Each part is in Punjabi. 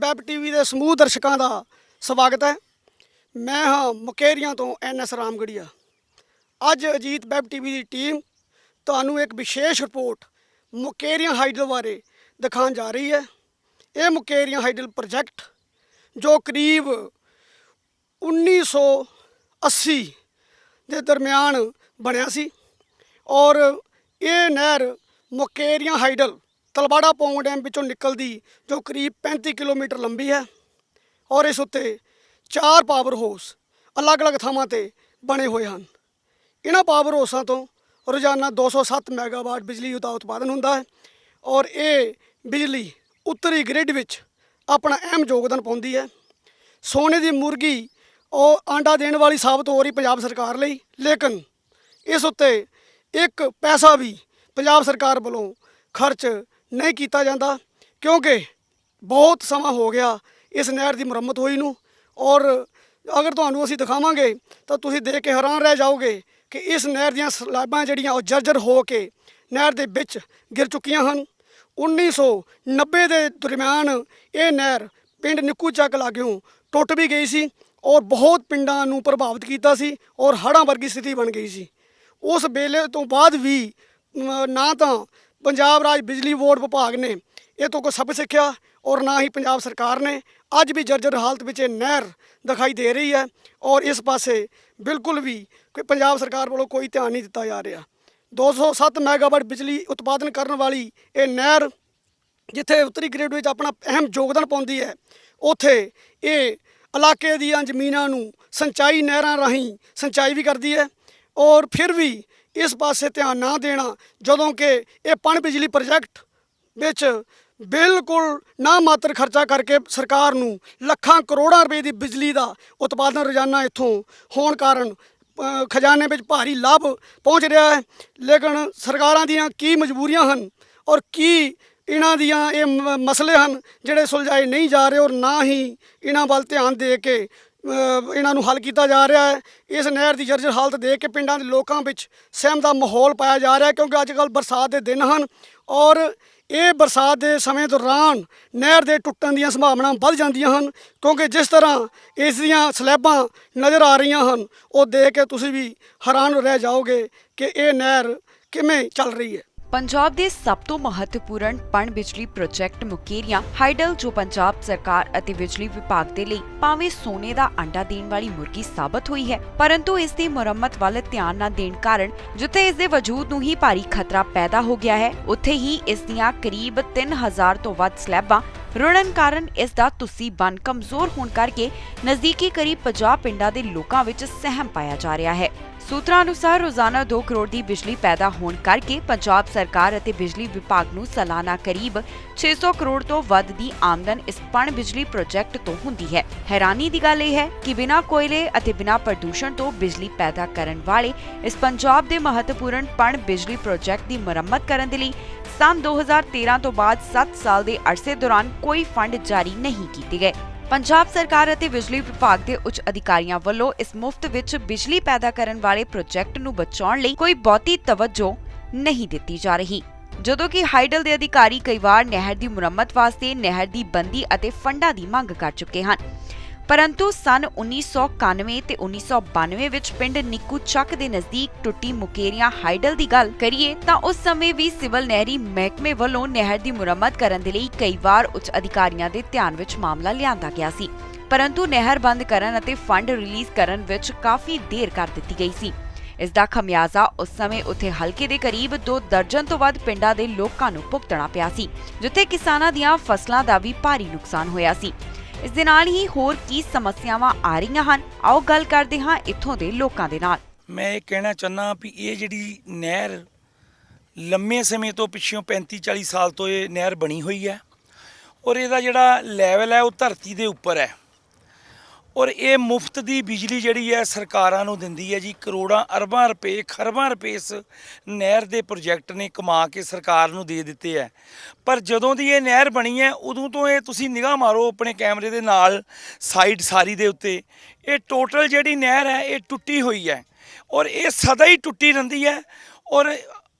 ਵੈਬ ਟੀਵੀ ਦੇ ਸਮੂਹ ਦਰਸ਼ਕਾਂ ਦਾ ਸਵਾਗਤ ਹੈ। ਮੈਂ ਹਾਂ ਮੁਕੇਰੀਆਂ ਤੋਂ NS ਰਾਮਗੜੀਆ। ਅੱਜ ਅਜੀਤ ਵੈਬ ਟੀਵੀ ਦੀ ਟੀਮ ਤੁਹਾਨੂੰ ਇੱਕ ਵਿਸ਼ੇਸ਼ ਰਿਪੋਰਟ ਮੁਕੇਰੀਆਂ ਹਾਈਡਲ ਬਾਰੇ ਦਿਖਾਉਣ ਜਾ ਰਹੀ ਹੈ। ਇਹ ਮੁਕੇਰੀਆਂ ਹਾਈਡਲ ਪ੍ਰੋਜੈਕਟ ਜੋ ਕਰੀਬ 1980 ਦੇ ਦਰਮਿਆਨ ਬਣਿਆ ਸੀ ਔਰ ਇਹ ਨਹਿਰ ਮੁਕੇਰੀਆਂ ਹਾਈਡਲ ਤਲਵਾੜਾ ਪੌਂਗ ਡੈਮ ਵਿੱਚੋਂ ਨਿਕਲਦੀ ਜੋ ਕਰੀਬ 35 ਕਿਲੋਮੀਟਰ ਲੰਬੀ ਹੈ ਔਰ ਇਸ ਉੱਤੇ 4 ਪਾਵਰ ਹਾਊਸ ਅਲੱਗ-ਅਲੱਗ ਥਾਵਾਂ 'ਤੇ ਬਣੇ ਹੋਏ ਹਨ। ਇਹਨਾਂ ਪਾਵਰ ਹਾਊਸਾਂ ਤੋਂ ਰੋਜ਼ਾਨਾ 207 ਮੈਗਾਵਾਟ ਬਿਜਲੀ ਦਾ ਉਤਪਾਦਨ ਹੁੰਦਾ ਹੈ ਔਰ ਇਹ ਬਿਜਲੀ ਉੱਤਰੀ ਗ੍ਰਿਡ ਵਿੱਚ ਆਪਣਾ ਅਹਿਮ ਯੋਗਦਾਨ ਪਾਉਂਦੀ ਹੈ। ਸੋਨੇ ਦੀ ਮੁਰਗੀ ਉਹ ਆਂਡਾ ਦੇਣ ਵਾਲੀ ਸਾਬਤ ਹੋ ਰਹੀ ਪੰਜਾਬ ਸਰਕਾਰ ਲਈ, ਲੇਕਿਨ ਇਸ ਉੱਤੇ ਇੱਕ ਪੈਸਾ ਵੀ ਪੰਜਾਬ ਸਰਕਾਰ ਵੱਲੋਂ ਖਰਚ ਨਹੀਂ ਕੀਤਾ ਜਾਂਦਾ ਕਿਉਂਕਿ ਬਹੁਤ ਸਮਾਂ ਹੋ ਗਿਆ ਇਸ ਨਹਿਰ ਦੀ ਮੁਰੰਮਤ ਹੋਈ ਨੂੰ। ਔਰ ਅਗਰ ਤੁਹਾਨੂੰ ਅਸੀਂ ਦਿਖਾਵਾਂਗੇ ਤਾਂ ਤੁਸੀਂ ਦੇਖ ਕੇ ਹੈਰਾਨ ਰਹਿ ਜਾਓਗੇ ਕਿ ਇਸ ਨਹਿਰ ਦੀਆਂ ਸਲੈਬਾਂ ਜਿਹੜੀਆਂ ਉਹ ਜਰਜਰ ਹੋ ਕੇ ਨਹਿਰ ਦੇ ਵਿੱਚ ਗਿਰ ਚੁੱਕੀਆਂ ਹਨ। 1990 ਦੇ ਦਰਮਿਆਨ ਇਹ ਨਹਿਰ ਪਿੰਡ ਨਿੱਕੂ ਚੱਕ ਲਾਗਿਓਂ ਟੁੱਟ ਵੀ ਗਈ ਸੀ ਔਰ ਬਹੁਤ ਪਿੰਡਾਂ ਨੂੰ ਪ੍ਰਭਾਵਿਤ ਕੀਤਾ ਸੀ ਔਰ ਹੜ੍ਹਾਂ ਵਰਗੀ ਸਥਿਤੀ ਬਣ ਗਈ ਸੀ। ਉਸ ਵੇਲੇ ਤੋਂ ਬਾਅਦ ਵੀ ਨਾ ਤਾਂ ਪੰਜਾਬ ਰਾਜ ਬਿਜਲੀ ਬੋਰਡ ਵਿਭਾਗ ਨੇ ਇਹ ਤੋਂ ਕੋਈ ਸਬਕ ਸਿੱਖਿਆ ਔਰ ਨਾ ਹੀ ਪੰਜਾਬ ਸਰਕਾਰ ਨੇ। ਅੱਜ ਵੀ ਜਰਜਰ ਹਾਲਤ ਵਿੱਚ ਇਹ ਨਹਿਰ ਦਿਖਾਈ ਦੇ ਰਹੀ ਹੈ ਔਰ ਇਸ ਪਾਸੇ ਬਿਲਕੁਲ ਵੀ ਕੋਈ ਪੰਜਾਬ ਸਰਕਾਰ ਵੱਲੋਂ ਕੋਈ ਧਿਆਨ ਨਹੀਂ ਦਿੱਤਾ ਜਾ ਰਿਹਾ। 207 ਮੈਗਾਵਾਟ ਬਿਜਲੀ ਉਤਪਾਦਨ ਕਰਨ ਵਾਲੀ ਇਹ ਨਹਿਰ ਜਿੱਥੇ ਉੱਤਰੀ ਗ੍ਰਿਡ ਵਿੱਚ ਆਪਣਾ ਅਹਿਮ ਯੋਗਦਾਨ ਪਾਉਂਦੀ ਹੈ, ਉੱਥੇ ਇਹ ਇਲਾਕੇ ਦੀਆਂ ਜ਼ਮੀਨਾਂ ਨੂੰ ਸਿੰਚਾਈ ਨਹਿਰਾਂ ਰਾਹੀਂ ਸਿੰਚਾਈ ਵੀ ਕਰਦੀ ਹੈ ਔਰ ਫਿਰ ਵੀ ਇਸ ਪਾਸੇ ਧਿਆਨ ਨਾ ਦੇਣਾ ਜਦੋਂ ਕਿ ਇਹ ਪਣ ਬਿਜਲੀ ਪ੍ਰੋਜੈਕਟ ਵਿੱਚ ਬਿਲਕੁਲ ਨਾ ਮਾਤਰ ਖਰਚਾ ਕਰਕੇ ਸਰਕਾਰ ਨੂੰ ਲੱਖਾਂ ਕਰੋੜਾਂ ਰੁਪਏ ਦੀ ਬਿਜਲੀ ਦਾ ਉਤਪਾਦਨ ਰੋਜ਼ਾਨਾ ਇੱਥੋਂ ਹੋਣ ਕਾਰਨ ਖਜ਼ਾਨੇ ਵਿੱਚ ਭਾਰੀ ਲਾਭ ਪਹੁੰਚ ਰਿਹਾ ਹੈ। ਲੇਕਿਨ ਸਰਕਾਰਾਂ ਦੀਆਂ ਕੀ ਮਜਬੂਰੀਆਂ ਹਨ ਔਰ ਕੀ ਇਹਨਾਂ ਦੀਆਂ ਇਹ ਮਸਲੇ ਹਨ ਜਿਹੜੇ ਸੁਲਝਾਏ ਨਹੀਂ ਜਾ ਰਹੇ ਔਰ ਨਾ ਹੀ ਇਹਨਾਂ ਵੱਲ ਧਿਆਨ ਦੇ ਕੇ ਇਹਨਾਂ ਨੂੰ ਹੱਲ ਕੀਤਾ ਜਾ ਰਿਹਾ ਹੈ। ਇਸ ਨਹਿਰ ਦੀ ਜਰਜਰ ਹਾਲਤ ਦੇਖ ਕੇ ਪਿੰਡਾਂ ਦੇ ਲੋਕਾਂ ਵਿੱਚ ਸਹਿਮ ਦਾ ਮਾਹੌਲ ਪਾਇਆ ਜਾ ਰਿਹਾ ਕਿਉਂਕਿ ਅੱਜ ਕੱਲ੍ਹ ਬਰਸਾਤ ਦੇ ਦਿਨ ਹਨ ਔਰ ਇਹ ਬਰਸਾਤ ਦੇ ਸਮੇਂ ਦੌਰਾਨ ਨਹਿਰ ਦੇ ਟੁੱਟਣ ਦੀਆਂ ਸੰਭਾਵਨਾਵਾਂ ਵੱਧ ਜਾਂਦੀਆਂ ਹਨ ਕਿਉਂਕਿ ਜਿਸ ਤਰ੍ਹਾਂ ਇਸ ਦੀਆਂ ਸਲੈਬਾਂ ਨਜ਼ਰ ਆ ਰਹੀਆਂ ਹਨ ਉਹ ਦੇਖ ਕੇ ਤੁਸੀਂ ਵੀ ਹੈਰਾਨ ਰਹਿ ਜਾਓਗੇ ਕਿ ਇਹ ਨਹਿਰ ਕਿਵੇਂ ਚੱਲ ਰਹੀ ਹੈ। ਪੰਜਾਬ ਦੇ ਸਭ ਤੋਂ ਮਹੱਤਵਪੂਰਨ ਪਣ ਬਿਜਲੀ ਪ੍ਰੋਜੈਕਟ ਮੁਕੇਰੀਆਂ ਹਾਈਡਲ ਜੋ ਪੰਜਾਬ ਸਰਕਾਰ ਅਤੇ ਬਿਜਲੀ ਵਿਭਾਗ ਦੇ ਲਈ ਭਾਵੇਂ ਸੋਨੇ ਦਾ ਅੰਡਾ ਦੇਣ ਵਾਲੀ ਮੁਰਗੀ ਸਾਬਤ ਹੋਈ ਹੈ, ਪਰੰਤੂ ਇਸ ਦੀ ਮੁਰੰਮਤ ਵੱਲ ਧਿਆਨ ਨਾ ਦੇਣ ਕਾਰਨ ਜਿੱਥੇ ਇਸ ਦੇ ਵਜੂਦ ਨੂੰ ਹੀ ਭਾਰੀ ਖਤਰਾ ਪੈਦਾ ਹੋ ਗਿਆ ਹੈ, ਉੱਥੇ ਹੀ ਇਸ ਦੀਆਂ ਕਰੀਬ 3000 ਤੋਂ ਵੱਧ ਸਲੈਬਾਂ ਰੁੜਨ ਕਾਰਨ ਇਸ ਦਾ ਤੁਸੀਂ ਬੰਨ ਕਮਜ਼ੋਰ ਹੋਣ ਕਰਕੇ ਨਜ਼ਦੀਕੀ ਕਰੀਬ 50 ਪਿੰਡਾਂ ਦੇ ਲੋਕਾਂ ਵਿੱਚ ਸਹਿਮ ਪਾਇਆ ਜਾ ਰਿਹਾ ਹੈ। ਸੂਤਰਾਂ ਅਨੁਸਾਰ ਰੋਜ਼ਾਨਾ 2 ਕਰੋੜ ਦੀ ਬਿਜਲੀ ਪੈਦਾ ਹੋਣ ਕਰਕੇ ਪੰਜਾਬ ਸਰਕਾਰ ਅਤੇ ਬਿਜਲੀ ਵਿਭਾਗ ਨੂੰ ਸਾਲਾਨਾ ਕਰੀਬ 600 ਕਰੋੜ ਤੋਂ ਵੱਧ ਦੀ ਆਮਦਨ ਇਸ ਪਣ ਬਿਜਲੀ ਪ੍ਰੋਜੈਕਟ ਤੋਂ ਹੁੰਦੀ ਹੈ। ਹੈਰਾਨੀ ਦੀ ਗੱਲ ਇਹ ਹੈ ਕਿ ਬਿਨਾਂ ਕੋਇਲੇ ਅਤੇ ਬਿਨਾਂ ਪ੍ਰਦੂਸ਼ਣ ਤੋਂ ਬਿਜਲੀ ਪੈਦਾ ਕਰਨ ਵਾਲੇ ਇਸ ਪੰਜਾਬ ਦੇ ਮਹੱਤਵਪੂਰਨ ਪਣ ਬਿਜਲੀ ਪ੍ਰੋਜੈਕਟ ਦੀ ਮੁਰੰਮਤ ਕਰਨ ਦੇ ਲਈ ਸੰਨ 2013 ਤੋਂ ਬਾਅਦ 7 ਸਾਲ ਦੇ ਅਰਸੇ ਦੌਰਾਨ ਕੋਈ ਫੰਡ ਜਾਰੀ ਨਹੀਂ ਕੀਤੇ ਗਏ। ਪੰਜਾਬ ਸਰਕਾਰ ਅਤੇ ਬਿਜਲੀ ਵਿਭਾਗ ਦੇ ਉੱਚ ਅਧਿਕਾਰੀਆਂ ਵੱਲੋਂ ਇਸ ਮੁਫਤ ਵਿੱਚ ਬਿਜਲੀ ਪੈਦਾ ਕਰਨ ਵਾਲੇ ਪ੍ਰੋਜੈਕਟ ਨੂੰ ਬਚਾਉਣ ਲਈ ਕੋਈ ਬਹੁਤੀ ਤਵੱਜੋ ਨਹੀਂ ਦਿੱਤੀ ਜਾ ਰਹੀ, ਜਦੋਂ ਕਿ ਹਾਈਡਲ ਦੇ ਅਧਿਕਾਰੀ ਕਈ ਵਾਰ ਨਹਿਰ ਦੀ ਮੁਰੰਮਤ ਵਾਸਤੇ ਨਹਿਰ ਦੀ ਬੰਦੀ ਅਤੇ ਫੰਡਾਂ ਦੀ ਮੰਗ ਕਰ ਚੁੱਕੇ ਹਨ। ਪਰੰਤੂ ਸੰਨ 1991 ਤੇ 1992 ਵਿੱਚ ਪਿੰਡ ਨਿੱਕੂ ਚੱਕ ਦੇ ਨਜ਼ਦੀਕ ਟੁੱਟੀ ਮੁਕੇਰੀਆਂ ਹਾਈਡਲ ਦੀ ਗੱਲ ਕਰੀਏ ਤਾਂ ਉਸ ਸਮੇਂ ਵੀ ਸਿਵਲ ਨਹਿਰੀ ਮਹਿਕਮੇ ਵੱਲੋਂ ਨਹਿਰ ਦੀ ਮੁਰੰਮਤ ਕਰਨ ਦੇ ਲਈ ਕਈ ਵਾਰ ਉੱਚ ਅਧਿਕਾਰੀਆਂ ਦੇ ਧਿਆਨ ਵਿੱਚ ਮਾਮਲਾ ਲਿਆਂਦਾ ਗਿਆ ਸੀ, ਪਰੰਤੂ ਨਹਿਰ ਬੰਦ ਕਰਨ ਅਤੇ ਫੰਡ ਰਿਲੀਜ਼ ਕਰਨ ਵਿੱਚ ਕਾਫੀ ਦੇਰ ਕਰ ਦਿੱਤੀ ਗਈ ਸੀ। ਇਸ ਦਾ ਖਮਿਆਜ਼ਾ ਉਸ ਸਮੇਂ ਉੱਥੇ ਹਲਕੇ ਦੇ ਕਰੀਬ 2 ਦਰਜਨ ਤੋਂ ਵੱਧ ਪਿੰਡਾਂ ਦੇ ਲੋਕਾਂ ਨੂੰ ਭੁਗਤਣਾ ਪਿਆ ਸੀ, ਜਿੱਥੇ ਕਿਸਾਨਾਂ ਦੀਆਂ ਫਸਲਾਂ ਦਾ ਵੀ ਭਾਰੀ ਨੁਕਸਾਨ ਹੋਇਆ ਸੀ। ਇਸ ਦੇ ਨਾਲ ਹੀ ਹੋਰ ਕੀ ਸਮੱਸਿਆਵਾਂ ਆ ਰਹੀਆਂ ਹਨ, ਆਓ ਗੱਲ ਕਰਦੇ ਹਾਂ ਇੱਥੋਂ ਦੇ ਲੋਕਾਂ ਦੇ ਨਾਲ। ਮੈਂ ਇਹ ਕਹਿਣਾ ਚਾਹੁੰਦਾ ਵੀ ਇਹ ਜਿਹੜੀ ਨਹਿਰ ਲੰਮੇ ਸਮੇਂ ਤੋਂ ਪਿੱਛੋਂ 35-40 ਸਾਲ ਤੋਂ ਇਹ ਨਹਿਰ ਬਣੀ ਹੋਈ ਹੈ ਔਰ ਇਹਦਾ ਜਿਹੜਾ ਲੈਵਲ ਹੈ ਉਹ ਧਰਤੀ ਦੇ ਉੱਪਰ ਹੈ ਔਰ ਇਹ ਮੁਫਤ ਦੀ ਬਿਜਲੀ ਜਿਹੜੀ ਹੈ ਸਰਕਾਰਾਂ ਨੂੰ ਦਿੰਦੀ ਹੈ ਜੀ। ਕਰੋੜਾਂ ਅਰਬਾਂ ਰੁਪਏ ਖਰਬਾਂ ਰੁਪਏ ਇਸ ਨਹਿਰ ਦੇ ਪ੍ਰੋਜੈਕਟ ਨੇ ਕਮਾ ਕੇ ਸਰਕਾਰ ਨੂੰ ਦੇ ਦਿੱਤੇ ਹੈ। ਪਰ ਜਦੋਂ ਦੀ ਇਹ ਨਹਿਰ ਬਣੀ ਹੈ ਉਦੋਂ ਤੋਂ ਇਹ ਤੁਸੀਂ ਨਿਗਾਹ ਮਾਰੋ ਆਪਣੇ ਕੈਮਰੇ ਦੇ ਨਾਲ ਸਾਈਡ ਸਾਰੀ ਦੇ ਉੱਤੇ, ਇਹ ਟੋਟਲ ਜਿਹੜੀ ਨਹਿਰ ਹੈ ਇਹ ਟੁੱਟੀ ਹੋਈ ਹੈ ਔਰ ਇਹ ਸਦਾ ਹੀ ਟੁੱਟੀ ਰਹਿੰਦੀ ਹੈ ਔਰ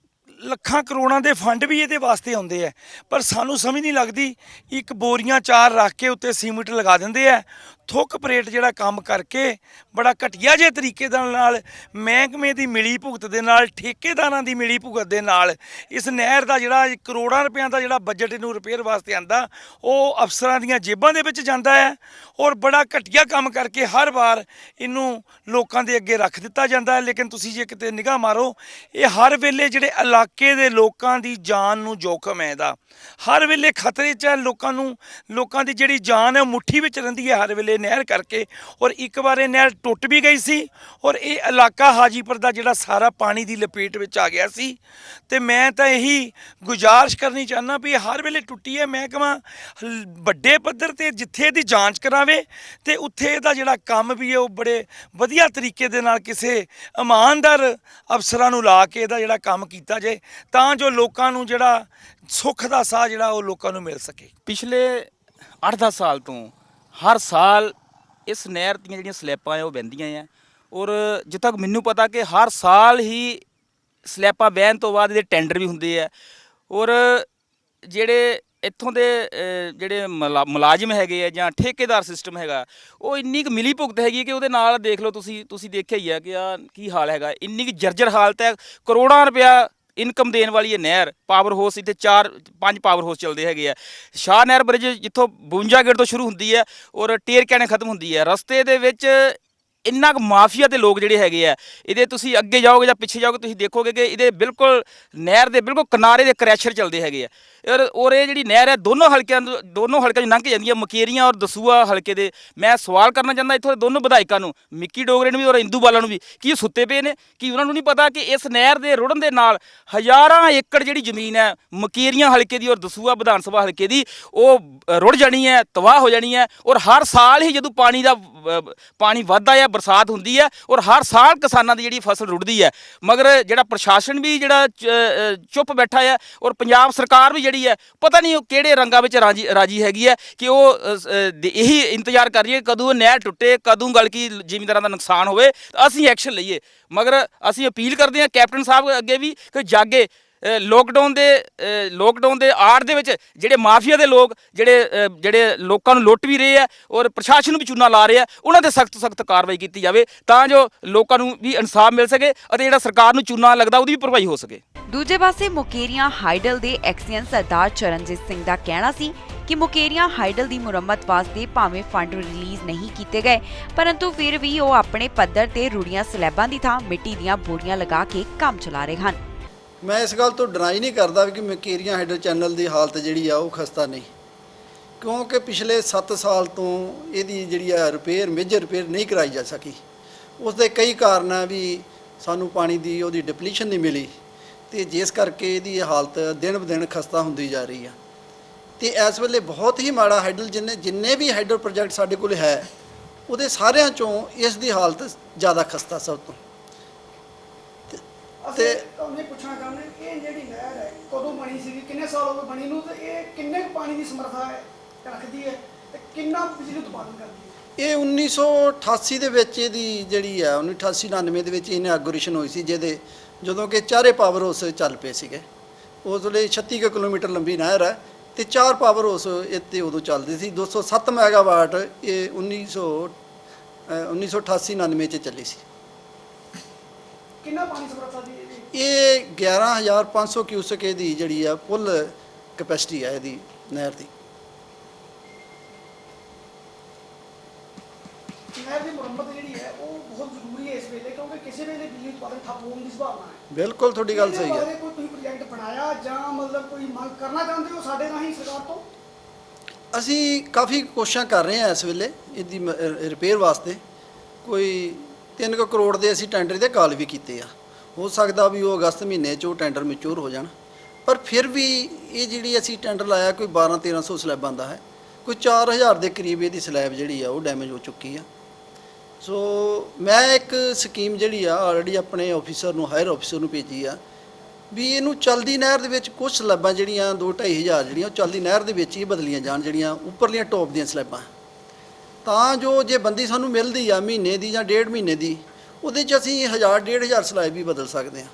ਲੱਖਾਂ ਕਰੋੜਾਂ ਦੇ ਫੰਡ ਵੀ ਇਹਦੇ ਵਾਸਤੇ ਆਉਂਦੇ ਆ, ਪਰ ਸਾਨੂੰ ਸਮਝ ਨਹੀਂ ਲੱਗਦੀ। ਇੱਕ ਬੋਰੀਆਂ 4 ਰੱਖ ਕੇ ਉੱਤੇ ਸੀਮਿੰਟ ਲਗਾ ਦਿੰਦੇ ਆ, ਥੁੱਕ ਪਰੇਟ ਜਿਹੜਾ ਕੰਮ ਕਰਕੇ ਬੜਾ ਘਟੀਆ ਜਿਹੇ ਤਰੀਕੇ ਦੇ ਨਾਲ ਮਹਿਕਮੇ ਦੀ ਮਿਲੀ ਭੁਗਤ ਦੇ ਨਾਲ, ਠੇਕੇਦਾਰਾਂ ਦੀ ਮਿਲੀ ਭੁਗਤ ਦੇ ਨਾਲ ਇਸ ਨਹਿਰ ਦਾ ਜਿਹੜਾ ਕਰੋੜਾਂ ਰੁਪਇਆਂ ਦਾ ਜਿਹੜਾ ਬਜਟ ਇਹਨੂੰ ਰਿਪੇਅਰ ਵਾਸਤੇ ਆਂਦਾ, ਉਹ ਅਫਸਰਾਂ ਦੀਆਂ ਜੇਬਾਂ ਦੇ ਵਿੱਚ ਜਾਂਦਾ ਹੈ। ਔਰ ਬੜਾ ਘਟੀਆ ਕੰਮ ਕਰਕੇ ਹਰ ਵਾਰ ਇਹਨੂੰ ਲੋਕਾਂ ਦੇ ਅੱਗੇ ਰੱਖ ਦਿੱਤਾ ਜਾਂਦਾ ਹੈ। ਲੇਕਿਨ ਤੁਸੀਂ ਜੇ ਕਿਤੇ ਨਿਗਾਹ ਮਾਰੋ, ਇਹ ਹਰ ਵੇਲੇ ਜਿਹੜੇ ਇਲਾਕੇ ਦੇ ਲੋਕਾਂ ਦੀ ਜਾਨ ਨੂੰ ਜੋਖਮ ਹੈ, ਇਹਦਾ ਹਰ ਵੇਲੇ ਖਤਰੇ 'ਚ ਹੈ। ਲੋਕਾਂ ਦੀ ਜਿਹੜੀ ਜਾਨ ਹੈ ਉਹ ਮੁੱਠੀ ਵਿੱਚ ਰਹਿੰਦੀ ਹੈ ਹਰ ਵੇਲੇ ਨਹਿਰ ਕਰਕੇ। ਔਰ ਇੱਕ ਵਾਰ ਇਹ ਨਹਿਰ ਟੁੱਟ ਵੀ ਗਈ ਸੀ ਔਰ ਇਹ ਇਲਾਕਾ ਹਾਜੀਪੁਰ ਦਾ ਜਿਹੜਾ ਸਾਰਾ ਪਾਣੀ ਦੀ ਲਪੇਟ ਵਿੱਚ ਆ ਗਿਆ ਸੀ। ਤੇ ਮੈਂ ਤਾਂ ਇਹੀ ਗੁਜ਼ਾਰਿਸ਼ ਕਰਨੀ ਚਾਹੁੰਦਾ ਵੀ ਹਰ ਵੇਲੇ ਟੁੱਟੀ ਹੈ ਮਹਿਕਮਾ ਵੱਡੇ ਪੱਧਰ ਤੇ ਜਿੱਥੇ ਇਹਦੀ ਜਾਂਚ ਕਰਾਵੇ ਤੇ ਉੱਥੇ ਇਹਦਾ ਜਿਹੜਾ ਕੰਮ ਵੀ ਹੈ ਉਹ ਬੜੇ ਵਧੀਆ ਤਰੀਕੇ ਦੇ ਨਾਲ ਕਿਸੇ ਇਮਾਨਦਾਰ ਅਫਸਰਾਂ ਨੂੰ ਲਾ ਕੇ ਇਹਦਾ ਜਿਹੜਾ ਕੰਮ ਕੀਤਾ ਜਾਏ, ਤਾਂ ਜੋ ਲੋਕਾਂ ਨੂੰ ਜਿਹੜਾ ਸੁੱਖ ਦਾ ਸਾਹ ਜਿਹੜਾ ਉਹ ਲੋਕਾਂ ਨੂੰ ਮਿਲ ਸਕੇ। ਪਿਛਲੇ 8-10 ਸਾਲ ਤੋਂ ਹਰ ਸਾਲ ਇਸ ਨਹਿਰ ਦੀਆਂ ਜਿਹੜੀਆਂ ਸਲੈਬਾਂ ਆ ਉਹ ਵਹਿੰਦੀਆਂ ਆ, ਔਰ ਜਿੱਥੋਂ ਤੱਕ ਮੈਨੂੰ ਪਤਾ ਕਿ ਹਰ ਸਾਲ ਹੀ ਸਲੈਬਾਂ ਵਹਿਣ ਤੋਂ ਬਾਅਦ ਇਹਦੇ ਟੈਂਡਰ ਵੀ ਹੁੰਦੇ ਆ। ਔਰ ਜਿਹੜੇ ਇੱਥੋਂ ਦੇ ਜਿਹੜੇ ਮੁਲਾਜ਼ਮ ਹੈਗੇ ਆ ਜਾਂ ਠੇਕੇਦਾਰ ਸਿਸਟਮ ਹੈਗਾ, ਉਹ ਇੰਨੀ ਕੁ ਮਿਲੀ ਭੁਗਤ ਹੈਗੀ ਕਿ ਉਹਦੇ ਨਾਲ ਦੇਖ ਲਓ ਤੁਸੀਂ ਦੇਖਿਆ ਹੀ ਆ ਕਿ ਆ ਕੀ ਹਾਲ ਹੈਗਾ। ਇੰਨੀ ਕੁ ਜਰਜਰ ਹਾਲਤ ਹੈ। ਕਰੋੜਾਂ ਰੁਪਇਆ ਇਨਕਮ ਦੇਣ ਵਾਲੀ ਇਹ ਨਹਿਰ, ਪਾਵਰ ਹਾਊਸ ਇੱਥੇ 4-5 ਪਾਵਰ ਹਾਊਸ ਚੱਲਦੇ ਹੈਗੇ ਆ। ਸ਼ਾਹ ਨਹਿਰ ਬ੍ਰਿਜ ਜਿੱਥੋਂ 52 ਗੇਟ ਤੋਂ ਸ਼ੁਰੂ ਹੁੰਦੀ ਹੈ ਔਰ ਟੇਰ ਕੈਣੇ ਖਤਮ ਹੁੰਦੀ ਹੈ, ਰਸਤੇ ਦੇ ਵਿੱਚ ਇੰਨਾ ਕੁ ਮਾਫੀਆ ਦੇ ਲੋਕ ਜਿਹੜੇ ਹੈਗੇ ਆ, ਇਹਦੇ ਤੁਸੀਂ ਅੱਗੇ ਜਾਓਗੇ ਜਾਂ ਪਿੱਛੇ ਜਾਓਗੇ ਤੁਸੀਂ ਦੇਖੋਗੇ ਕਿ ਇਹਦੇ ਬਿਲਕੁਲ ਨਹਿਰ ਦੇ ਬਿਲਕੁਲ ਕਿਨਾਰੇ ਦੇ ਕਰੈਸ਼ਰ ਚੱਲਦੇ ਹੈਗੇ ਆ। ਔਰ ਇਹ ਜਿਹੜੀ ਨਹਿਰ ਹੈ ਦੋਨੋਂ ਹਲਕਿਆਂ 'ਚ ਲੰਘ ਕੇ ਜਾਂਦੀ ਹੈ, ਮੁਕੇਰੀਆਂ ਔਰ ਦਸੂਆ ਹਲਕੇ ਦੇ। ਮੈਂ ਸਵਾਲ ਕਰਨਾ ਚਾਹੁੰਦਾ ਇੱਥੋਂ ਦੇ ਦੋਨੋਂ ਵਿਧਾਇਕਾਂ ਨੂੰ, ਮਿੱਕੀ ਡੋਗਰੇ ਨੂੰ ਵੀ ਔਰ ਇੰਦੂ ਬਾਲਾ ਨੂੰ ਵੀ, ਕਿ ਇਹ ਸੁੱਤੇ ਪਏ ਨੇ? ਕਿ ਉਹਨਾਂ ਨੂੰ ਨਹੀਂ ਪਤਾ ਕਿ ਇਸ ਨਹਿਰ ਦੇ ਰੁੜਨ ਦੇ ਨਾਲ ਹਜ਼ਾਰਾਂ ਏਕੜ ਜਿਹੜੀ ਜ਼ਮੀਨ ਹੈ ਮੁਕੇਰੀਆਂ ਹਲਕੇ ਦੀ ਔਰ ਦਸੂਆ ਵਿਧਾਨ ਸਭਾ ਹਲਕੇ ਦੀ, ਉਹ ਰੁੜ ਜਾਣੀ ਹੈ, ਤਬਾਹ ਹੋ ਜਾਣੀ ਹੈ। ਔਰ ਹਰ ਸਾਲ ਹੀ ਜਦੋਂ ਪਾਣੀ ਵੱਧਦਾ ਹੈ, ਬਰਸਾਤ ਹੁੰਦੀ ਹੈ, ਔਰ ਹਰ ਸਾਲ ਕਿਸਾਨਾਂ ਦੀ ਜਿਹੜੀ ਫਸਲ ਰੁੜਦੀ ਹੈ। ਮਗਰ ਜਿਹੜਾ ਪ੍ਰਸ਼ਾਸਨ ਵੀ ਜਿਹੜਾ ਚੁੱਪ ਬੈਠਾ ਹੈ, ਔਰ ਪੰਜਾਬ ਸਰਕਾਰ ਵੀ ਜਿਹੜੀ ਹੈ ਪਤਾ ਨਹੀਂ ਉਹ ਕਿਹੜੇ ਰੰਗਾਂ ਵਿੱਚ ਰਾਜੀ ਹੈਗੀ ਹੈ ਕਿ ਉਹ ਇਹੀ ਇੰਤਜ਼ਾਰ ਕਰ ਰਹੀ ਹੈ ਕਦੋਂ ਉਹ ਨਹਿਰ ਟੁੱਟੇ, ਕਦੋਂ ਗੱਲ ਕੀ ਜ਼ਿਮੀਂਦਾਰਾਂ ਦਾ ਨੁਕਸਾਨ ਹੋਵੇ, ਅਸੀਂ ਐਕਸ਼ਨ ਲਈਏ। ਮਗਰ ਅਸੀਂ ਅਪੀਲ ਕਰਦੇ ਹਾਂ ਕੈਪਟਨ ਸਾਹਿਬ ਅੱਗੇ ਵੀ ਕਿ ਜਾਗੇ। ਲੋਕਡਾਊਨ ਦੇ ਆੜ ਦੇ ਵਿੱਚ ਜਿਹੜੇ ਮਾਫੀਆ ਦੇ ਲੋਕ ਜਿਹੜੇ ਲੋਕਾਂ ਨੂੰ ਲੁੱਟ ਵੀ ਰਹੇ ਆ ਔਰ ਪ੍ਰਸ਼ਾਸਨ ਨੂੰ ਵੀ ਚੂਨਾ ਲਾ ਰਹੇ ਆ, ਉਹਨਾਂ ਤੇ ਸਖਤ ਕਾਰਵਾਈ ਕੀਤੀ ਜਾਵੇ ਤਾਂ ਜੋ ਲੋਕਾਂ ਨੂੰ ਵੀ ਇਨਸਾਫ ਮਿਲ ਸਕੇ ਅਤੇ ਜਿਹੜਾ ਸਰਕਾਰ ਨੂੰ ਚੂਨਾ ਲੱਗਦਾ ਉਹਦੀ ਵੀ ਭਰਪਾਈ ਹੋ ਸਕੇ। ਦੂਜੇ ਪਾਸੇ ਮੁਕੇਰੀਆਂ ਹਾਈਡਲ ਦੇ ਐਕਸੀਅਨ ਸਰਦਾਰ ਚਰਨਜੀਤ ਸਿੰਘ ਦਾ ਕਹਿਣਾ ਸੀ ਕਿ ਮੁਕੇਰੀਆਂ ਹਾਈਡਲ ਦੀ ਮੁਰੰਮਤ ਵਾਸਤੇ ਭਾਵੇਂ ਫੰਡ ਰਿਲੀਜ਼ ਨਹੀਂ ਕੀਤੇ ਗਏ, ਪਰੰਤੂ ਫਿਰ ਵੀ ਉਹ ਆਪਣੇ ਪੱਧਰ ਤੇ ਰੁੜੀਆਂ ਸਲੈਬਾਂ ਦੀ ਥਾਂ ਮਿੱਟੀ ਦੀਆਂ ਬੋਰੀਆਂ ਲਗਾ ਕੇ ਕੰਮ ਚਲਾ ਰਹੇ ਹਨ। ਮੈਂ ਇਸ ਗੱਲ ਤੋਂ ਡਰਾਈ ਨਹੀਂ ਕਰਦਾ ਕਿ ਮੁਕੇਰੀਆਂ ਹਾਈਡਲ ਚੈਨਲ ਦੀ ਹਾਲਤ ਜਿਹੜੀ ਆ ਉਹ ਖਸਤਾ ਨਹੀਂ, ਕਿਉਂਕਿ ਪਿਛਲੇ 7 ਸਾਲ ਤੋਂ ਇਹਦੀ ਜਿਹੜੀ ਆ ਮੇਜਰ ਰਿਪੇਅਰ ਨਹੀਂ ਕਰਾਈ ਜਾ ਸਕੀ। ਉਸ ਦੇ ਕਈ ਕਾਰਨ ਆ ਵੀ ਸਾਨੂੰ ਪਾਣੀ ਦੀ ਉਹਦੀ ਡਿਪਲੀਸ਼ਨ ਨਹੀਂ ਮਿਲੀ ਤੇ ਜਿਸ ਕਰਕੇ ਇਹਦੀ ਹਾਲਤ ਦਿਨ ਬ ਦਿਨ ਖਸਤਾ ਹੁੰਦੀ ਜਾ ਰਹੀ ਆ। ਤੇ ਇਸ ਵੇਲੇ ਬਹੁਤ ਹੀ ਮਾੜਾ ਹਾਈਡਲ ਜਿੰਨੇ ਵੀ ਹਾਈਡਲ ਪ੍ਰੋਜੈਕਟ ਸਾਡੇ ਕੋਲ ਹੈ ਉਹਦੇ ਸਾਰਿਆਂ ਚੋਂ ਇਸ ਦੀ ਹਾਲਤ ਜ਼ਿਆਦਾ ਖਸਤਾ ਸਭ ਤੋਂ। ਤੇ ਤੁਹਾਨੂੰ ਪੁੱਛਣਾ ਚਾਹੁੰਦੇ ਇਹ ਜਿਹੜੀ ਨਹਿਰ ਹੈ ਕਦੋਂ ਬਣੀ ਸੀ, ਕਿੰਨੇ ਸਾਲ ਹੋ ਗਏ ਬਣੀ ਨੂੰ, ਤੇ ਇਹ ਕਿੰਨੇ ਕੁ ਪਾਣੀ ਦੀ ਸਮਰੱਥਾ ਹੈ ਰੱਖਦੀ ਹੈ ਤੇ ਕਿੰਨਾ ਬਿਜਲੀ ਉਤਪਾਦਨ ਕਰਦੀ ਹੈ? ਇਹ 1988 ਦੇ ਵਿੱਚ ਇਹਦੀ ਜਿਹੜੀ ਹੈ 1988-99 ਦੇ ਵਿੱਚ ਇਨੌਗੂਰੇਸ਼ਨ ਹੋਈ ਸੀ, ਜਦੋਂ ਕਿ ਚਾਰੇ ਪਾਵਰ ਹਾਊਸ ਚੱਲ ਪਏ ਸੀਗੇ। ਉਸ ਵੇਲੇ 36 ਕਿਲੋਮੀਟਰ ਲੰਬੀ ਨਹਿਰ ਹੈ ਤੇ 4 ਪਾਵਰ ਹਾਊਸ ਇੱਥੇ ਉਦੋਂ ਚੱਲਦੇ ਸੀ। 207 ਮੈਗਾਵਾਟ ਇਹ 1988-99 'ਚ ਚੱਲੀ ਸੀ। ਕਿੰਨਾ ਪਾਣੀ ਸਮਰੱਥਾ ਦੀ ਇਹ 11,500 ਕਿਊਸਕ ਦੀ ਜਿਹੜੀ ਆ ਫੁੱਲ ਕੈਪੈਸਿਟੀ ਹੈ ਇਹਦੀ ਨਹਿਰ ਦੀ। ਨਹਿਰ ਦੀ ਮੁਰੰਮਤ ਜਿਹੜੀ ਹੈ ਉਹ ਬਹੁਤ ਜ਼ਰੂਰੀ ਹੈ ਇਸ ਵੇਲੇ, ਕਿਉਂਕਿ ਕਿਸੇ ਵੇਲੇ ਬਿਜਲੀ ਉਤਪਾਦਨ ਠੱਪ ਹੋਣ ਦੀ ਸੰਭਾਵਨਾ ਹੈ। ਬਿਲਕੁਲ ਤੁਹਾਡੀ ਗੱਲ ਸਹੀ ਹੈ। ਕੋਈ ਤੁਸੀਂ ਪ੍ਰੋਜੈਕਟ ਬਣਾਇਆ ਜਾਂ ਮਤਲਬ ਕੋਈ ਮੰਗ ਕਰਨਾ ਚਾਹੁੰਦੇ ਹੋ ਸਾਡੇ ਰਾਹੀਂ ਸਰਕਾਰ ਤੋਂ? ਅਸੀਂ ਕਾਫੀ ਕੋਸ਼ਿਸ਼ਾਂ ਕਰ ਰਹੇ ਹਾਂ ਇਸ ਵੇਲੇ ਇਹਦੀ ਰਿਪੇਅਰ ਵਾਸਤੇ। ਕੋਈ 3 ਕਰੋੜ ਦੇ ਅਸੀਂ ਟੈਂਡਰ ਦੇ ਕਾਲ ਵੀ ਕੀਤੇ ਆ। ਹੋ ਸਕਦਾ ਵੀ ਉਹ ਅਗਸਤ ਮਹੀਨੇ 'ਚ ਉਹ ਟੈਂਡਰ ਮੈਚੂਰ ਹੋ ਜਾਣ, ਪਰ ਫਿਰ ਵੀ ਇਹ ਜਿਹੜੀ ਅਸੀਂ ਟੈਂਡਰ ਲਾਇਆ ਕੋਈ 1200-1300 ਸਲੈਬਾਂ ਦਾ ਹੈ, ਕੋਈ 4000 ਦੇ ਕਰੀਬ ਇਹਦੀ ਸਲੈਬ ਜਿਹੜੀ ਆ ਉਹ ਡੈਮੇਜ ਹੋ ਚੁੱਕੀ ਆ। ਸੋ ਮੈਂ ਇੱਕ ਸਕੀਮ ਜਿਹੜੀ ਆ ਆਲਰੇਡੀ ਆਪਣੇ ਆਫੀਸਰ ਨੂੰ ਹਾਇਰ ਆਫੀਸਰ ਨੂੰ ਭੇਜੀ ਆ ਵੀ ਇਹਨੂੰ ਚਲਦੀ ਨਹਿਰ ਦੇ ਵਿੱਚ ਕੁਝ ਸਲੈਬਾਂ ਜਿਹੜੀਆਂ 2-2.5 ਹਜ਼ਾਰ ਜਿਹੜੀਆਂ ਉਹ ਚਲਦੀ ਨਹਿਰ ਦੇ ਵਿੱਚ ਹੀ ਬਦਲੀਆਂ ਜਾਣ, ਜਿਹੜੀਆਂ ਉੱਪਰਲੀਆਂ ਟੋਪ ਦੀਆਂ ਸਲੈਬਾਂ, ਤਾਂ ਜੋ ਜੇ ਬੰਦੀ ਸਾਨੂੰ ਮਿਲਦੀ ਆ ਮਹੀਨੇ ਦੀ ਜਾਂ 1.5 ਮਹੀਨੇ ਦੀ, ਉਹਦੇ 'ਚ ਅਸੀਂ 1000-1.5 ਹਜ਼ਾਰ ਸਲੈਬ ਵੀ ਬਦਲ ਸਕਦੇ ਹਾਂ।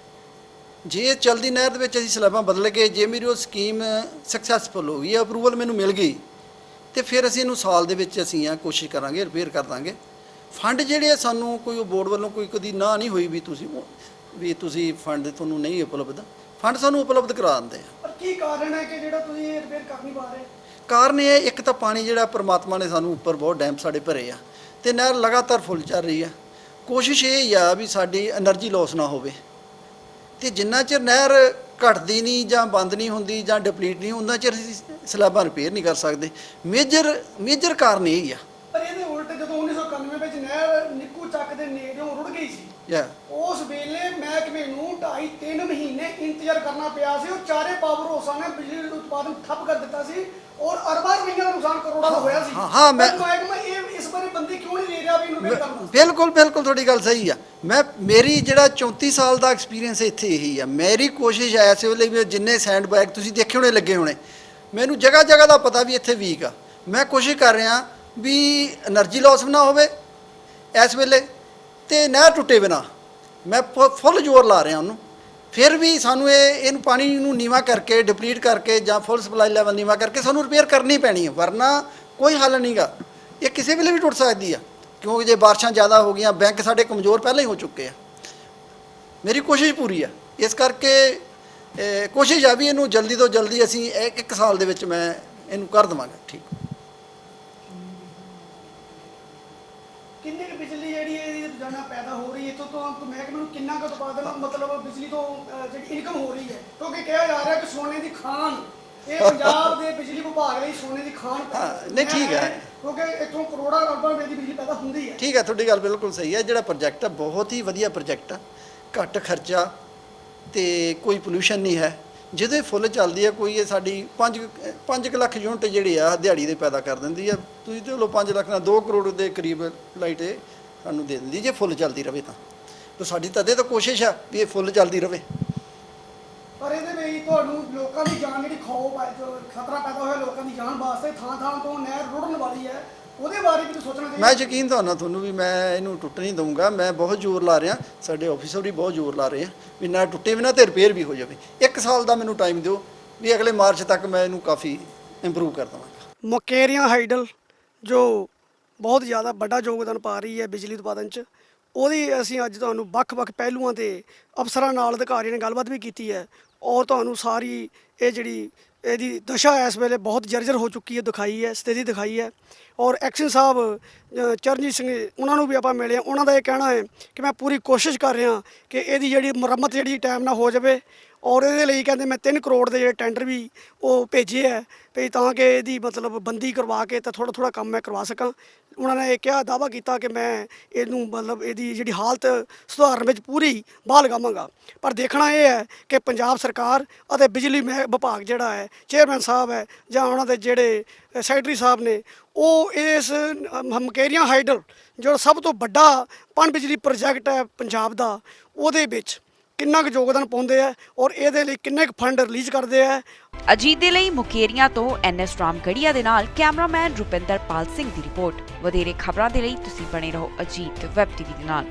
ਜੇ ਚਲਦੀ ਨਹਿਰ ਦੇ ਵਿੱਚ ਅਸੀਂ ਸਲੈਬਾਂ ਬਦਲ ਕੇ ਜੇ ਮੇਰੀ ਉਹ ਸਕੀਮ ਸਕਸੈਸਫੁਲ ਹੋ ਗਈ, ਅਪਰੂਵਲ ਮੈਨੂੰ ਮਿਲ ਗਈ, ਤੇ ਫਿਰ ਅਸੀਂ ਇਹਨੂੰ ਸਾਲ ਦੇ ਵਿੱਚ ਅਸੀਂ ਕੋਸ਼ਿਸ਼ ਕਰਾਂਗੇ, ਰਿਪੇਅਰ ਕਰ ਦਾਂਗੇ। ਫੰਡ ਜਿਹੜੇ ਆ ਸਾਨੂੰ ਕੋਈ ਬੋਰਡ ਵੱਲੋਂ ਕੋਈ ਕਦੀ ਨਾ ਨਹੀਂ ਹੋਈ ਵੀ ਤੁਸੀਂ ਫੰਡ ਤੁਹਾਨੂੰ ਨਹੀਂ ਉਪਲਬਧ, ਫੰਡ ਸਾਨੂੰ ਉਪਲਬਧ ਕਰਾ ਦਿੰਦੇ ਆ। ਪਰ ਕੀ ਕਾਰਨ ਹੈ ਕਿ ਜਿਹੜਾ ਤੁਸੀਂ ਇਹ ਰਿਪੇਅਰ ਕਰ ਨਹੀਂ ਪਾ ਰਹੇ? ਕਾਰਨ ਇਹ ਇੱਕ ਤਾਂ ਪਾਣੀ ਜਿਹੜਾ ਪ੍ਰਮਾਤਮਾ ਨੇ ਸਾਨੂੰ ਉੱਪਰ ਬਹੁਤ ਡੈਮ ਸਾਡੇ ਭਰੇ ਆ, ਤੇ ਨਹਿਰ ਲਗਾਤਾਰ ਫੁੱਲ ਚੱਲ ਰਹੀ ਆ। ਕੋਸ਼ਿਸ਼ ਇਹ ਹੀ ਆ ਵੀ ਸਾਡੀ એનર્ਜੀ ਲਾਸ ਨਾ ਹੋਵੇ, ਤੇ ਜਿੰਨਾ ਚਿਰ ਨਹਿਰ ਘਟਦੀ ਨਹੀਂ ਜਾਂ ਬੰਦ ਨਹੀਂ ਹੁੰਦੀ ਜਾਂ ਡਿਪਲੀਟ ਨਹੀਂ, ਉਹਨਾਂ ਚਿਰ ਅਸੀਂ ਸਲੈਬਾਂ ਰਿਪੇਅਰ ਨਹੀਂ ਕਰ ਸਕਦੇ। ਮੇਜਰ ਕਾਰਨ ਇਹ ਹੀ ਆ। ਪਰ ਇਹਦੇ ਉਲਟ ਜਦੋਂ 1991 ਵਿੱਚ ਨਹਿਰ ਨਿੱਕੂ ਚੱਕ ਦੇ ਨੇੜਿਓਂ ਰੁੜ ਗਈ ਸੀ, ਉਸ ਵੇਲੇ ਮਹਿਕਮੇ ਨੂੰ 2.5-3 ਮਹੀਨੇ ਇੰਤਜ਼ਾਰ ਕਰਨਾ ਪਿਆ ਸੀ, ਔਰ ਚਾਰੇ ਪਾਵਰ ਹਾਊਸਾਂ ਨੇ ਬਿਜਲੀ ਉਤਪਾਦਨ ਠੱਪ ਕਰ ਦਿੱਤਾ ਸੀ, ਔਰ ਅਰਬਾਂ ਰੁਪਈਆ ਦਾ ਨੁਕਸਾਨ ਕਰੋੜਾਂ ਦਾ ਹੋਇਆ ਸੀ। ਹਾਂ, ਮਹਿਕਮਾ ਇਹ ਇਸ ਬਾਰੇ ਬੰਦੀ ਕਿਉਂ ਨਹੀਂ ਲੈ ਰਿਹਾ ਵੀ ਇਹਨੂੰ ਰਿਪੇਅਰ ਕਰਨਾ? ਬਿਲਕੁਲ ਤੁਹਾਡੀ ਗੱਲ ਸਹੀ ਆ। ਮੇਰੀ ਜਿਹੜਾ 34 ਸਾਲ ਦਾ ਐਕਸਪੀਰੀਅੰਸ ਇੱਥੇ ਇਹੀ ਆ। ਮੇਰੀ ਕੋਸ਼ਿਸ਼ ਐ ਇਸ ਵੇਲੇ ਵੀ ਜਿੰਨੇ ਸੈਂਡ ਬੈਗ ਤੁਸੀਂ ਦੇਖੇ ਹੋਣੇ ਲੱਗੇ ਹੋਣੇ, ਮੈਨੂੰ ਜਗ੍ਹਾ ਦਾ ਪਤਾ ਵੀ ਇੱਥੇ ਵੀਕ ਆ। ਮੈਂ ਕੋਸ਼ਿਸ਼ ਕਰ ਰਿਹਾ ਵੀ એનર્ਜੀ ਲਾਸ ਵੀ ਨਾ ਹੋਵੇ ਇਸ ਵੇਲੇ, ਤੇ ਨਹਿਰ ਟੁੱਟੇ ਬਿਨਾ ਮੈਂ ਫੁੱਲ ਜ਼ੋਰ ਲਾ ਰਿਹਾ ਉਹਨੂੰ। ਫਿਰ ਵੀ ਸਾਨੂੰ ਇਹਨੂੰ ਪਾਣੀ ਨੂੰ ਨੀਵਾ ਕਰਕੇ, ਡਿਪਲੀਟ ਕਰਕੇ ਜਾਂ ਫੁੱਲ ਸਪਲਾਈ ਲੈਵਲ ਨੀਵਾ ਕਰਕੇ ਸਾਨੂੰ ਰਿਪੇਅਰ ਕਰਨੀ ਪੈਣੀ ਹੈ, ਵਰਨਾ ਕੋਈ ਹੱਲ ਨਹੀਂਗਾ। ਇਹ ਕਿਸੇ ਵੇਲੇ ਵੀ ਟੁੱਟ ਸਕਦੀ ਆ, ਕਿਉਂਕਿ ਜੇ ਬਾਰਿਸ਼ਾਂ ਜ਼ਿਆਦਾ ਹੋ ਗਈਆਂ, ਬੈਂਕ ਸਾਡੇ ਕਮਜ਼ੋਰ ਪਹਿਲਾਂ ਹੀ ਹੋ ਚੁੱਕੇ ਆ। ਮੇਰੀ ਕੋਸ਼ਿਸ਼ ਪੂਰੀ ਆ, ਇਸ ਕਰਕੇ ਕੋਸ਼ਿਸ਼ ਆ ਵੀ ਇਹਨੂੰ ਜਲਦੀ ਤੋਂ ਜਲਦੀ ਅਸੀਂ ਇੱਕ ਸਾਲ ਦੇ ਵਿੱਚ ਮੈਂ ਇਹਨੂੰ ਕਰ ਦੇਵਾਂਗਾ ਠੀਕ। ਕਿੰਨੀ ਕੁ ਬਿਜਲੀ ਜਿਹੜੀ ਇਹਦੀ ਰੋਜ਼ਾਨਾ ਪੈਦਾ ਹੋ ਰਹੀ ਹੈ, ਇੱਥੋਂ ਤੋਂ ਮਹਿਕਮੇ ਨੂੰ ਕਿੰਨਾ ਕੁ ਉਤਪਾਦਨ ਮਤਲਬ ਬਿਜਲੀ ਤੋਂ ਜਿਹੜੀ ਇਨਕਮ ਹੋ ਰਹੀ ਹੈ? ਕਿਉਂਕਿ ਕਿਹਾ ਜਾ ਰਿਹਾ ਕਿ ਸੋਨੇ ਦੀ ਖਾਣ, ਇਹ ਪੰਜਾਬ ਦੇ ਬਿਜਲੀ ਵਿਭਾਗ ਲਈ ਸੋਨੇ ਦੀ ਖਾਣ ਨਹੀਂ ਠੀਕ ਹੈ, ਕਿਉਂਕਿ ਇੱਥੋਂ ਕਰੋੜਾਂ ਅਰਬਾਂ ਰੁਪਏ ਦੀ ਬਿਜਲੀ ਪੈਦਾ ਹੁੰਦੀ ਹੈ। ਠੀਕ ਹੈ, ਤੁਹਾਡੀ ਗੱਲ ਬਿਲਕੁਲ ਸਹੀ ਹੈ। ਜਿਹੜਾ ਪ੍ਰੋਜੈਕਟ ਆ ਬਹੁਤ ਹੀ ਵਧੀਆ ਪ੍ਰੋਜੈਕਟ ਆ, ਘੱਟ ਖਰਚਾ ਤੇ ਕੋਈ ਪੋਲੂਸ਼ਨ ਨਹੀਂ ਹੈ। ਜਦੋਂ ਇਹ ਫੁੱਲ ਚੱਲਦੀ ਹੈ, ਕੋਈ ਇਹ ਸਾਡੀ 5 ਲੱਖ ਯੂਨਿਟ ਜਿਹੜੇ ਆ ਦਿਹਾੜੀ ਦੇ ਪੈਦਾ ਕਰ ਦਿੰਦੀ ਆ। ਤੁਸੀਂ ਤੇ ਲੋ 5 ਲੱਖ ਨਾਲ 2 ਕਰੋੜ ਦੇ ਕਰੀਬ ਲਾਈਟ ਇਹ ਸਾਨੂੰ ਦੇ ਦਿੰਦੀ ਜੇ ਫੁੱਲ ਚੱਲਦੀ ਰਹੇ ਤਾਂ ਸਾਡੀ ਤਦੇ ਤਾਂ ਕੋਸ਼ਿਸ਼ ਆ ਵੀ ਇਹ ਫੁੱਲ ਚੱਲਦੀ ਰਹੇ। ਪਰ ਇਹਦੇ ਵਿੱਚ ਤੁਹਾਨੂੰ ਲੋਕਾਂ ਦੀ ਜਾਨ ਜਿਹੜੀ ਖਤਰਾ ਪੈਦਾ ਹੋਇਆ ਲੋਕਾਂ ਦੀ ਜਾਨ ਵਾਸਤੇ, ਥਾਂ ਤੋਂ ਨਹਿਰ ਰੁੜਨ ਵਾਲੀ ਹੈ, ਉਹਦੇ ਬਾਰੇ ਵੀ ਸੋਚਣਾ ਚਾਹੀਦਾ। ਮੈਂ ਯਕੀਨ ਤੁਹਾਨੂੰ ਵੀ ਮੈਂ ਇਹਨੂੰ ਟੁੱਟ ਨਹੀਂ ਦਊਂਗਾ। ਮੈਂ ਬਹੁਤ ਜ਼ੋਰ ਲਾ ਰਿਹਾ, ਸਾਡੇ ਆਫੀਸਰ ਵੀ ਬਹੁਤ ਜ਼ੋਰ ਲਾ ਰਹੇ ਆ ਵੀ ਨਾ ਟੁੱਟੇ ਵੀ ਨਾ ਤੇ ਰਿਪੇਅਰ ਵੀ ਹੋ ਜਾਵੇ। 1 ਸਾਲ ਦਾ ਮੈਨੂੰ ਟਾਈਮ ਦਿਓ ਵੀ ਅਗਲੇ ਮਾਰਚ ਤੱਕ ਮੈਂ ਇਹਨੂੰ ਕਾਫੀ ਇੰਪਰੂਵ ਕਰ ਦੇਵਾਂਗਾ। ਮੁਕੇਰੀਆਂ ਹਾਈਡਲ ਜੋ ਬਹੁਤ ਜ਼ਿਆਦਾ ਵੱਡਾ ਯੋਗਦਾਨ ਪਾ ਰਹੀ ਹੈ ਬਿਜਲੀ ਉਤਪਾਦਨ 'ਚ, ਉਹਦੀ ਅਸੀਂ ਅੱਜ ਤੁਹਾਨੂੰ ਵੱਖ-ਵੱਖ ਪਹਿਲੂਆਂ 'ਤੇ ਅਫਸਰਾਂ ਨਾਲ, ਅਧਿਕਾਰੀਆਂ ਨਾਲ ਗੱਲਬਾਤ ਵੀ ਕੀਤੀ ਹੈ, ਔਰ ਤੁਹਾਨੂੰ ਸਾਰੀ ਇਹ ਜਿਹੜੀ ਇਹਦੀ ਦਸ਼ਾ ਇਸ ਵੇਲੇ ਬਹੁਤ ਜਰਜਰ ਹੋ ਚੁੱਕੀ ਹੈ ਦਿਖਾਈ ਹੈ, ਸਥਿਤੀ ਦਿਖਾਈ ਹੈ। ਔਰ ਐਕਸ਼ਨ ਸਾਹਿਬ ਚਰਨਜੀਤ ਸਿੰਘ, ਉਹਨਾਂ ਨੂੰ ਵੀ ਆਪਾਂ ਮਿਲੇ, ਉਹਨਾਂ ਦਾ ਇਹ ਕਹਿਣਾ ਹੈ ਕਿ ਮੈਂ ਪੂਰੀ ਕੋਸ਼ਿਸ਼ ਕਰ ਰਿਹਾ ਕਿ ਇਹਦੀ ਜਿਹੜੀ ਮੁਰੰਮਤ ਜਿਹੜੀ ਟਾਈਮ ਨਾਲ ਹੋ ਜਾਵੇ, ਔਰ ਇਹਦੇ ਲਈ ਕਹਿੰਦੇ ਮੈਂ 3 ਕਰੋੜ ਦੇ ਜਿਹੜੇ ਟੈਂਡਰ ਵੀ ਉਹ ਭੇਜੇ ਹੈ ਵੀ ਤਾਂ ਕਿ ਇਹਦੀ ਮਤਲਬ ਬੰਦੀ ਕਰਵਾ ਕੇ ਤਾਂ ਥੋੜ੍ਹਾ ਕੰਮ ਮੈਂ ਕਰਵਾ ਸਕਾਂ। ਉਹਨਾਂ ਨੇ ਇਹ ਕਿਹਾ, ਦਾਅਵਾ ਕੀਤਾ ਕਿ ਮੈਂ ਇਹਨੂੰ ਮਤਲਬ ਇਹਦੀ ਜਿਹੜੀ ਹਾਲਤ ਸੁਧਾਰਨ ਵਿੱਚ ਪੂਰੀ ਬਾਹ ਲਗਾਵਾਂਗਾ। ਪਰ ਦੇਖਣਾ ਇਹ ਹੈ ਕਿ ਪੰਜਾਬ ਸਰਕਾਰ ਅਤੇ ਬਿਜਲੀ ਵਿਭਾਗ ਜਿਹੜਾ ਹੈ, ਚੇਅਰਮੈਨ ਸਾਹਿਬ ਹੈ ਜਾਂ ਉਹਨਾਂ ਦੇ ਜਿਹੜੇ ਸੈਕਟਰੀ ਸਾਹਿਬ ਨੇ, ਉਹ ਇਸ ਮੁਕੇਰੀਆਂ ਹਾਈਡਲ ਜੋ ਸਭ ਤੋਂ ਵੱਡਾ ਪਣ ਬਿਜਲੀ ਪ੍ਰੋਜੈਕਟ ਹੈ ਪੰਜਾਬ ਦਾ, ਉਹਦੇ ਵਿੱਚ ਕਿੰਨਾ ਕੁ ਯੋਗਦਾਨ ਪਾਉਂਦੇ ਆ ਔਰ ਇਹਦੇ ਲਈ ਕਿੰਨੇ ਕੁ ਫੰਡ ਰਿਲੀਜ਼ ਕਰਦੇ ਆ। ਅਜੀਤ ਦੇ ਲਈ ਮੁਕੇਰੀਆਂ ਤੋਂ NS ਰਾਮਗੜੀਆ ਦੇ ਨਾਲ ਕੈਮਰਾਮੈਨ ਰੁਪਿੰਦਰਪਾਲ ਸਿੰਘ ਦੀ ਰਿਪੋਰਟ। ਵਧੇਰੇ ਖਬਰਾਂ ਦੇ ਲਈ ਤੁਸੀਂ ਬਣੇ ਰਹੋ ਅਜੀਤ ਵੈਬ TV ਦੇ ਨਾਲ।